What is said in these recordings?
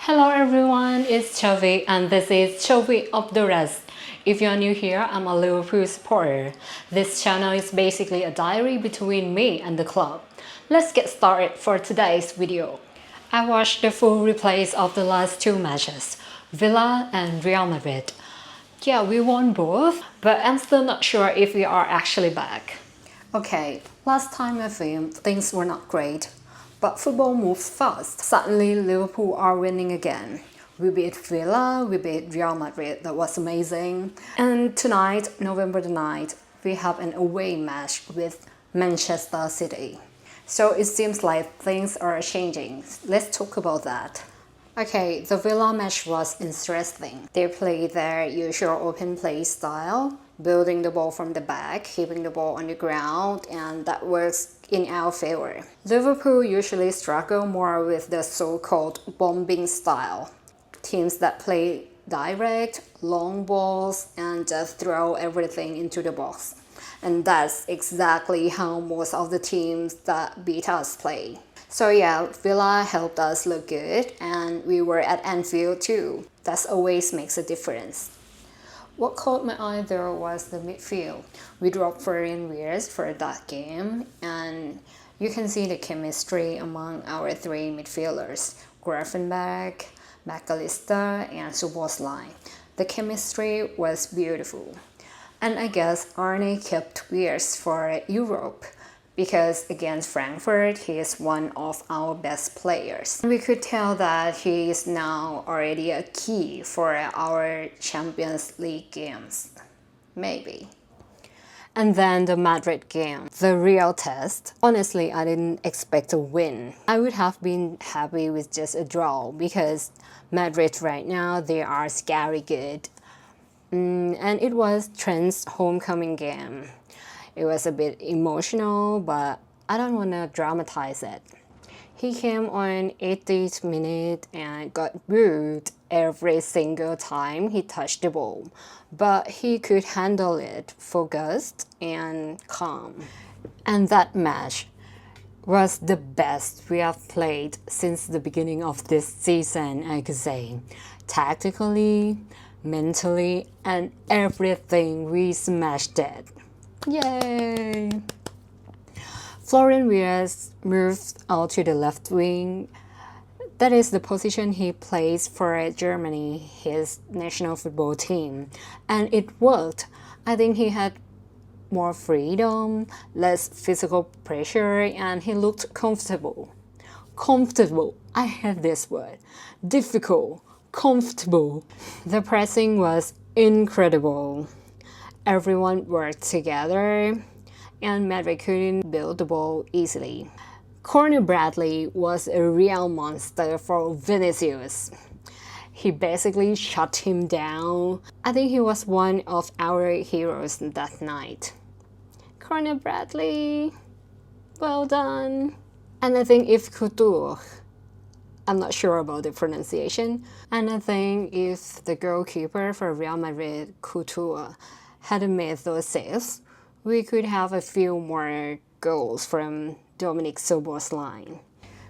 Hello everyone, it's Chavi and this is ChaviUptheReds. If you're new here, I'm a Liverpool supporter. This channel is basically a diary between me and the club. Let's get started for today's video. I watched the full replays of the last two matches, Villa and Real Madrid. Yeah, we won both, but I'm still not sure if we are actually back. Okay, last time I filmed, things were not great. But football moves fast. Suddenly, Liverpool are winning again. We beat Villa, we beat Real Madrid, that was amazing. And tonight, November the 9th, we have an away match with Manchester City. So it seems like things are changing. Let's talk about that. Okay, the Villa match was interesting. They played their usual open play style, building the ball from the back, keeping the ball on the ground, and that works in our favor. Liverpool usually struggle more with the so-called bombing style. Teams that play direct, long balls, and just throw everything into the box. And that's exactly how most of the teams that beat us play. So yeah, Villa helped us look good, and we were at Anfield too. That always makes a difference. What caught my eye though was the midfield. We dropped Florian Wirtz for that game, and you can see the chemistry among our three midfielders, Gravenberch, McAllister, and Szoboszlai. The chemistry was beautiful. And I guess Arne kept Wirtz for Europe, because against Frankfurt, he is one of our best players. We could tell that he is now already a key for our Champions League games. Maybe. And then the Madrid game, the real test. Honestly, I didn't expect a win. I would have been happy with just a draw because Madrid right now, they are scary good. And it was Trent's homecoming game. It was a bit emotional, but I don't want to dramatize it. He came on 80th minute and got booed every single time he touched the ball, but he could handle it, focused and calm. And that match was the best we have played since the beginning of this season, I could say. Tactically, mentally, and everything, we smashed it. Yay! Florian Wirtz moved out to the left wing. That is the position he plays for Germany, his national football team. And it worked. I think he had more freedom, less physical pressure, and he looked comfortable. Comfortable. I hate this word. Difficult. Comfortable. The pressing was incredible. Everyone worked together, and Madrid couldn't build the ball easily. Corner Bradley was a real monster for Vinicius. He basically shut him down. I think he was one of our heroes that night. Corner Bradley, well done. And I think if Couture, I'm not sure about the pronunciation, and I think if the goalkeeper for Real Madrid, Couture, hadn't made those saves, we could have a few more goals from Dominic Szoboszlai.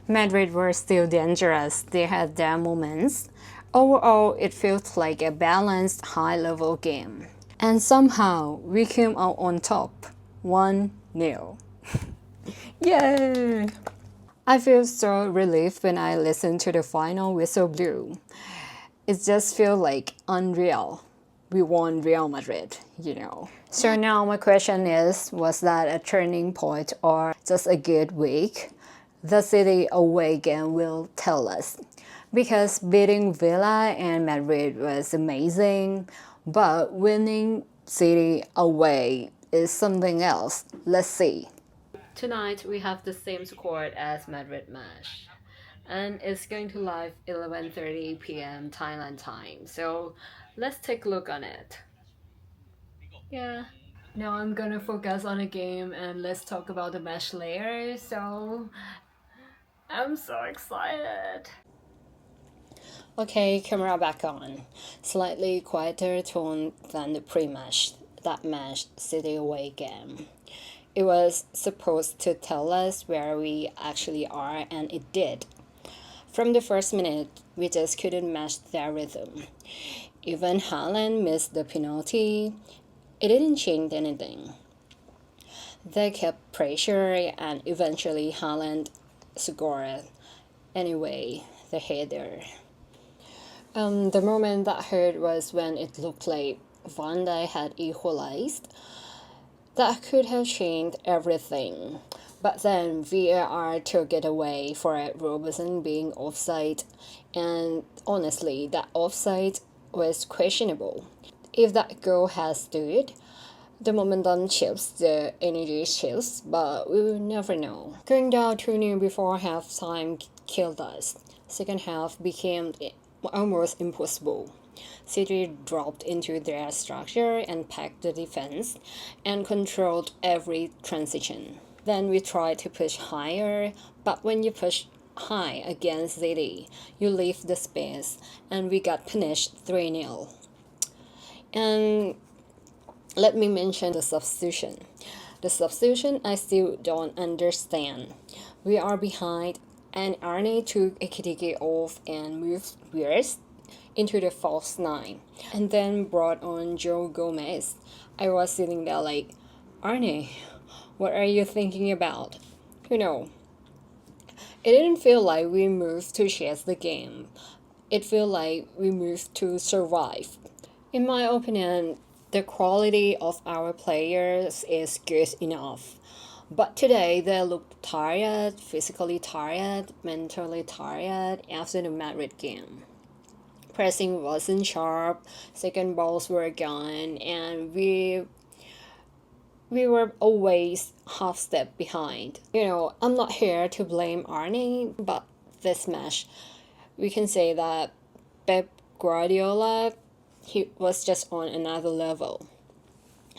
Madrid were still dangerous. They had their moments. Overall, it felt like a balanced, high-level game. And somehow, we came out on top, 1-0. Yay! I feel so relieved when I listen to the final whistle blew. It just feels like unreal. We won Real Madrid, you know. So now my question is, was that a turning point or just a good week? The City away game will tell us. Because beating Villa and Madrid was amazing, but winning City away is something else. Let's see. Tonight we have the same score as Madrid match. And it's going to live 11:30 p.m. Thailand time. So let's take a look on it. Yeah. Now I'm gonna focus on the game and let's talk about the match later. So I'm so excited. Okay, camera back on. Slightly quieter tone than the pre-match. That match, City away game. It was supposed to tell us where we actually are, and it did. From the first minute, we just couldn't match their rhythm. Even Haaland missed the penalty. It didn't change anything. They kept pressure and eventually Haaland scored. Anyway, the header. The moment that hurt was when it looked like Van Dijk had equalized. That could have changed everything. But then VAR took it away for Robertson being offside, and honestly, that offside was questionable. If that goal had stood, the momentum shifts, the energy shifts, but we will never know. Going down 2-0 before halftime killed us. Second half became almost impossible. City dropped into their structure and packed the defense and controlled every transition. Then we tried to push higher, but when you push high against City, you leave the space, and we got punished 3-0. And let me mention the substitution. The substitution I still don't understand. We are behind, and Arne took Ekitike off and moved Wears into the false nine, and then brought on Joe Gomez. I was sitting there like, Arne, what are you thinking about? You know, it didn't feel like we moved to chase the game. It felt like we moved to survive. In my opinion, the quality of our players is good enough. But today they looked tired, physically tired, mentally tired after the Madrid game. Pressing wasn't sharp, second balls were gone, and we were always half step behind. I'm not here to blame Arne, but this match, we can say that Pep Guardiola, he was just on another level.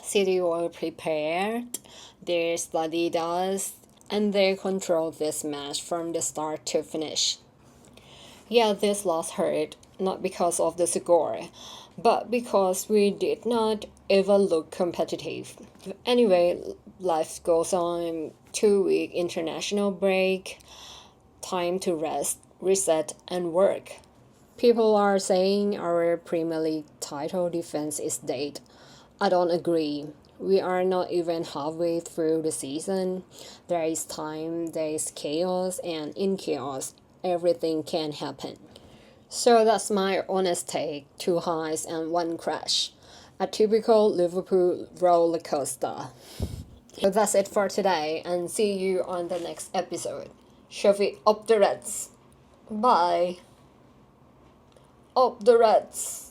City were prepared, they studied us, and they controlled this match from the start to finish. Yeah, this loss hurt, not because of the score, but because we did not ever look competitive. Anyway, life goes on. 2-week international break, time to rest, reset, and work. People are saying our Premier League title defense is dead. I don't agree. We are not even halfway through the season. There is time, there is chaos, and in chaos, everything can happen. So that's my honest take. 2 highs and 1 crash. A typical Liverpool roller coaster. So that's it for today, and see you on the next episode. ChaviUptheReds. Bye. Up the Reds.